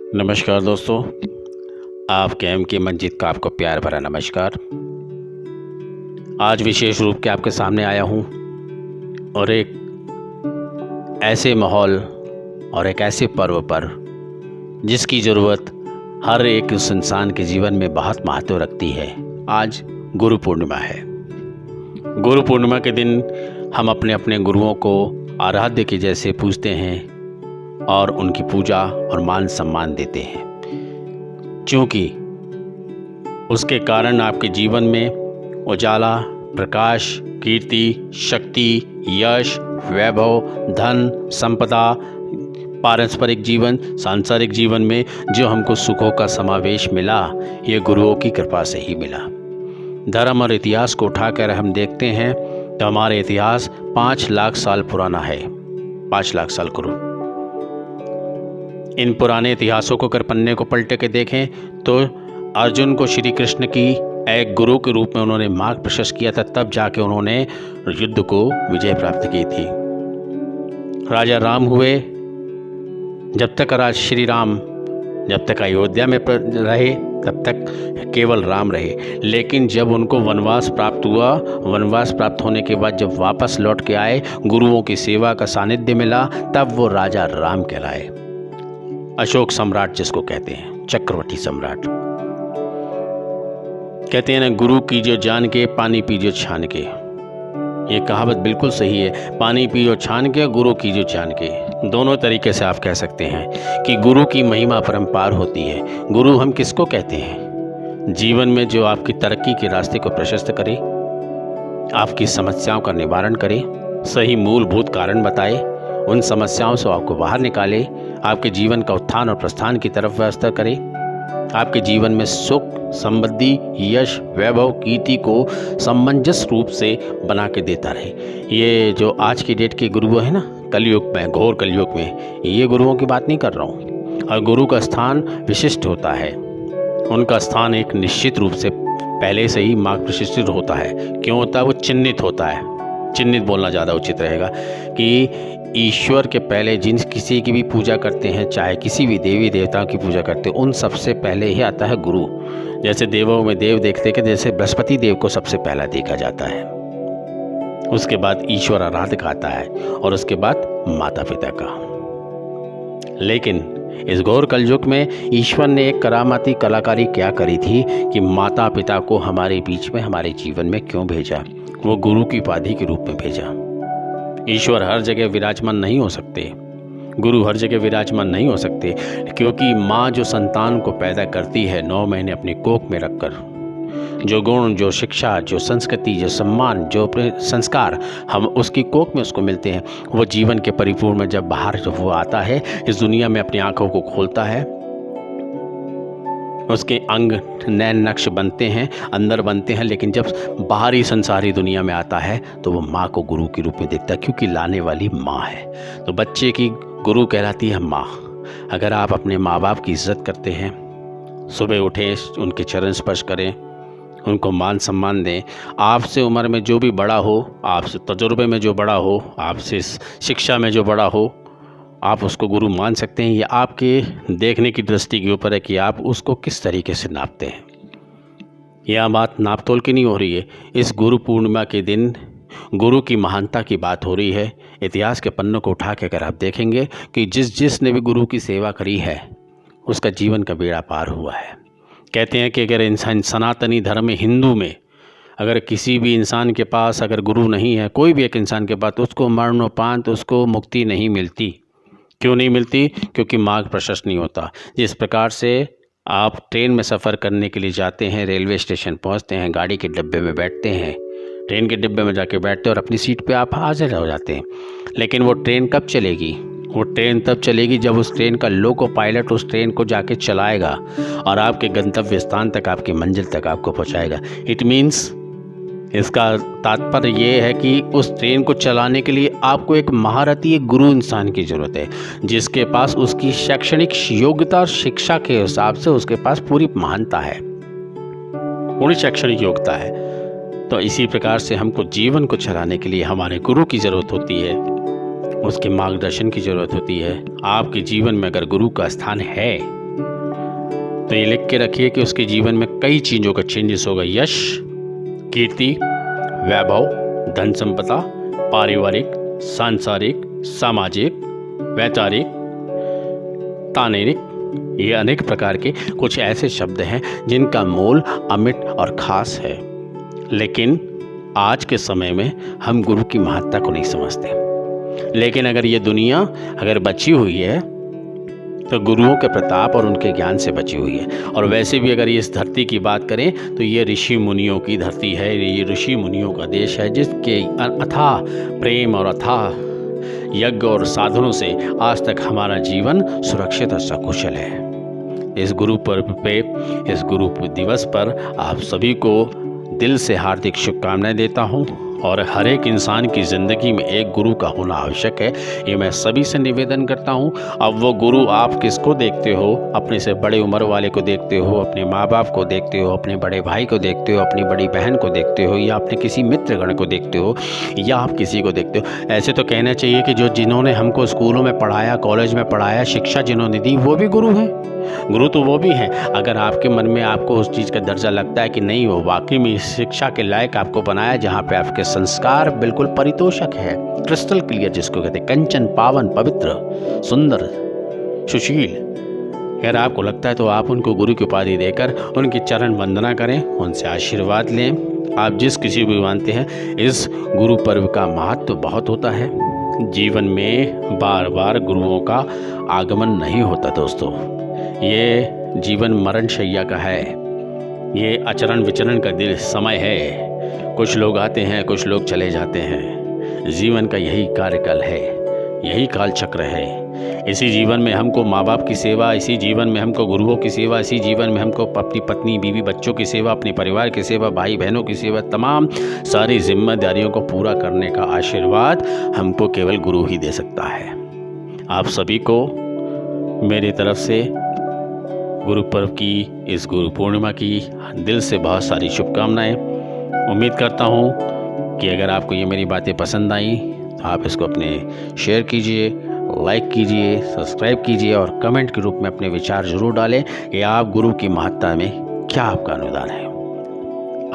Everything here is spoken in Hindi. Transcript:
नमस्कार दोस्तों, आपके एम के मंजित का आपको प्यार भरा नमस्कार। आज विशेष रूप के आपके सामने आया हूँ और एक ऐसे माहौल और एक ऐसे पर्व पर जिसकी ज़रूरत हर एक उस इंसान के जीवन में बहुत महत्व रखती है। आज गुरु पूर्णिमा है। गुरु पूर्णिमा के दिन हम अपने अपने गुरुओं को आराध्य के जैसे पूजते हैं और उनकी पूजा और मान सम्मान देते हैं, क्योंकि उसके कारण आपके जीवन में उजाला, प्रकाश, कीर्ति, शक्ति, यश, वैभव, धन, संपदा, पारस्परिक जीवन, सांसारिक जीवन में जो हमको सुखों का समावेश मिला, ये गुरुओं की कृपा से ही मिला। धर्म और इतिहास को उठाकर हम देखते हैं तो हमारा इतिहास 5 लाख साल पुराना है। 5 लाख साल गुरु। इन पुराने इतिहासों को अगर पन्ने को पलट के देखें तो अर्जुन को श्री कृष्ण की एक गुरु के रूप में उन्होंने मार्ग प्रशस्त किया था, तब जाके उन्होंने युद्ध को विजय प्राप्त की थी। राजा राम हुए, जब तक श्री राम जब तक अयोध्या में रहे तब तक केवल राम रहे, लेकिन जब उनको वनवास प्राप्त हुआ, वनवास प्राप्त होने के बाद जब वापस लौट के आए, गुरुओं की सेवा का सानिध्य मिला, तब वो राजा राम कहलाए। अशोक सम्राट जिसको कहते हैं, चक्रवर्ती सम्राट। कहते हैं ना, गुरु की जो जान के, पानी पी जो छान के। ये कहावत बिल्कुल सही है। पानी पी जो छान के, गुरु की जो जान के। दोनों तरीके से आप कह सकते हैं कि गुरु की महिमा परंपार होती है। गुरु हम किसको कहते हैं? जीवन में जो आपकी तरक्की के रास्ते को प्रशस्त करे, आपकी समस्याओं का निवारण करे, सही मूलभूत कारण बताए, उन समस्याओं से आपको बाहर निकाले, आपके जीवन का उत्थान और प्रस्थान की तरफ व्यवस्था करे, आपके जीवन में सुख, समृद्धि, यश, वैभव, कीर्ति को समंजस रूप से बना के देता रहे। ये जो आज की डेट के गुरु है ना, कलयुग में, घोर कलयुग में, ये गुरुओं की बात नहीं कर रहा हूँ। और गुरु का स्थान विशिष्ट होता है। उनका स्थान एक निश्चित रूप से पहले से ही मार्ग प्रशस्त होता है। क्यों होता है? वो चिन्हित होता है। चिन्हित बोलना ज़्यादा उचित रहेगा कि ईश्वर के पहले जिन किसी की भी पूजा करते हैं, चाहे किसी भी देवी देवताओं की पूजा करते हैं, उन सबसे पहले ही आता है गुरु। जैसे देवों में देव देखते कि जैसे बृहस्पति देव को सबसे पहला देखा जाता है, उसके बाद ईश्वर आराध्य का आता है और उसके बाद माता पिता का। लेकिन इस घोर कलयुग में ईश्वर ने एक करामाती कलाकारी क्या करी थी कि माता पिता को हमारे बीच में, हमारे जीवन में क्यों भेजा? वो गुरु की उपाधि के रूप में भेजा। ईश्वर हर जगह विराजमान नहीं हो सकते, गुरु हर जगह विराजमान नहीं हो सकते, क्योंकि माँ जो संतान को पैदा करती है 9 महीने अपने कोख में रखकर, जो गुण, जो शिक्षा, जो संस्कृति, जो सम्मान, जो संस्कार हम उसकी कोख में उसको मिलते हैं, वो जीवन के परिपूर्ण में जब बाहर जब वो आता है, इस दुनिया में अपनी आंखों को खोलता है, उसके अंग नैन नक्श बनते हैं, अंदर बनते हैं, लेकिन जब बाहरी संसारी दुनिया में आता है तो वो माँ को गुरु के रूप में देखता है, क्योंकि लाने वाली माँ है। तो बच्चे की गुरु कहलाती है माँ। अगर आप अपने माँ बाप की इज्जत करते हैं, सुबह उठें, उनके चरण स्पर्श करें, उनको मान सम्मान दें, आपसे उम्र में जो भी बड़ा हो, आपसे तजुर्बे में जो बड़ा हो, आपसे शिक्षा में जो बड़ा हो, आप उसको गुरु मान सकते हैं। ये आपके देखने की दृष्टि के ऊपर है कि आप उसको किस तरीके से नापते हैं। यह बात नाप तोल की नहीं हो रही है। इस गुरु पूर्णिमा के दिन गुरु की महानता की बात हो रही है। इतिहास के पन्नों को उठा के अगर आप देखेंगे कि जिसने भी गुरु की सेवा करी है, उसका जीवन का बेड़ा पार हुआ है। कहते हैं कि अगर इंसान सनातनी धर्म में, हिंदू में, अगर किसी भी इंसान के पास अगर गुरु नहीं है, कोई भी एक इंसान के पास, तो उसको मरणोपरांत उसको मुक्ति नहीं मिलती। क्यों नहीं मिलती? क्योंकि मार्ग प्रशस्त नहीं होता। जिस प्रकार से आप ट्रेन में सफ़र करने के लिए जाते हैं, रेलवे स्टेशन पहुंचते हैं, गाड़ी के डिब्बे में बैठते हैं, ट्रेन के डिब्बे में जाके बैठते हैं और अपनी सीट पे आप हाजिर हो जाते हैं, लेकिन वो ट्रेन कब चलेगी? वो ट्रेन तब चलेगी जब उस ट्रेन का लोको पायलट उस ट्रेन को जाके चलाएगा और आपके गंतव्य स्थान तक, आपकी मंजिल तक आपको पहुंचाएगा। इट मीन्स, इसका तात्पर्य ये है कि उस ट्रेन को चलाने के लिए आपको एक महारथी, एक गुरु इंसान की ज़रूरत है, जिसके पास उसकी शैक्षणिक योग्यता और शिक्षा के हिसाब से उसके पास पूरी महानता है, पूरी शैक्षणिक योग्यता है। तो इसी प्रकार से हमको जीवन को चलाने के लिए हमारे गुरु की ज़रूरत होती है, उसके मार्गदर्शन की ज़रूरत होती है। आपके जीवन में अगर गुरु का स्थान है तो ये लिख के रखिए कि उसके जीवन में कई चीज़ों का चेंजेस होगा। यश, कीर्ति, वैभव, धन संपदा, पारिवारिक, सांसारिक, सामाजिक, वैचारिक, तानेरिक, ये अनेक प्रकार के कुछ ऐसे शब्द हैं जिनका मूल अमिट और खास है। लेकिन आज के समय में हम गुरु की महत्ता को नहीं समझते। लेकिन अगर ये दुनिया अगर बची हुई है तो गुरुओं के प्रताप और उनके ज्ञान से बची हुई है। और वैसे भी अगर इस धरती की बात करें तो ये ऋषि मुनियों की धरती है, ये ऋषि मुनियों का देश है, जिसके अथाह प्रेम और अथाह यज्ञ और साधनों से आज तक हमारा जीवन सुरक्षित और सकुशल है। इस गुरु पर्व पे, इस गुरु दिवस पर आप सभी को दिल से हार्दिक शुभकामनाएं देता हूं। और हर एक इंसान की ज़िंदगी में एक गुरु का होना आवश्यक है, ये मैं सभी से निवेदन करता हूँ। अब वो गुरु आप किसको देखते हो, अपने से बड़े उम्र वाले को देखते हो, अपने माँ बाप को देखते हो, अपने बड़े भाई को देखते हो, अपनी बड़ी बहन को देखते हो, या अपने किसी मित्रगण को देखते हो, या आप किसी को देखते हो। ऐसे तो कहना चाहिए कि जो जिन्होंने हमको स्कूलों में पढ़ाया, कॉलेज में पढ़ाया, शिक्षा जिन्होंने दी, वो भी गुरु हैं। गुरु तो वो भी हैं। अगर आपके मन में आपको उस चीज़ का दर्जा लगता है कि नहीं, वो वाकई में शिक्षा के लायक आपको बनाया, जहाँ पे आपके संस्कार बिल्कुल परितोषक है, क्रिस्टल क्लियर जिसको कहते हैं, कंचन, पावन, पवित्र, सुंदर, सुशील, अगर आपको लगता है तो आप उनको गुरु की उपाधि देकर उनकी चरण वंदना करें, उनसे आशीर्वाद लें। आप जिस किसी भी मानते हैं, इस गुरु पर्व का महत्व बहुत होता है। जीवन में बार बार गुरुओं का आगमन नहीं होता दोस्तों। ये जीवन मरण शैया का है, ये आचरण विचरण का दिल समय है। कुछ लोग आते हैं, कुछ लोग चले जाते हैं। जीवन का यही कार्यकाल है, यही काल चक्र है। इसी जीवन में हमको माँ बाप की सेवा, इसी जीवन में हमको गुरुओं की सेवा, इसी जीवन में हमको अपनी पत्नी, बीवी, बच्चों की सेवा, अपने परिवार की सेवा, भाई बहनों की सेवा, तमाम सारी जिम्मेदारियों को पूरा करने का आशीर्वाद हमको केवल गुरु ही दे सकता है। आप सभी को मेरी तरफ से गुरु पर्व की, इस गुरु पूर्णिमा की दिल से बहुत सारी शुभकामनाएं। उम्मीद करता हूं कि अगर आपको ये मेरी बातें पसंद आई तो आप इसको अपने शेयर कीजिए, लाइक कीजिए, सब्सक्राइब कीजिए और कमेंट के रूप में अपने विचार ज़रूर डालें कि आप गुरु की महत्ता में क्या आपका अनुदान है।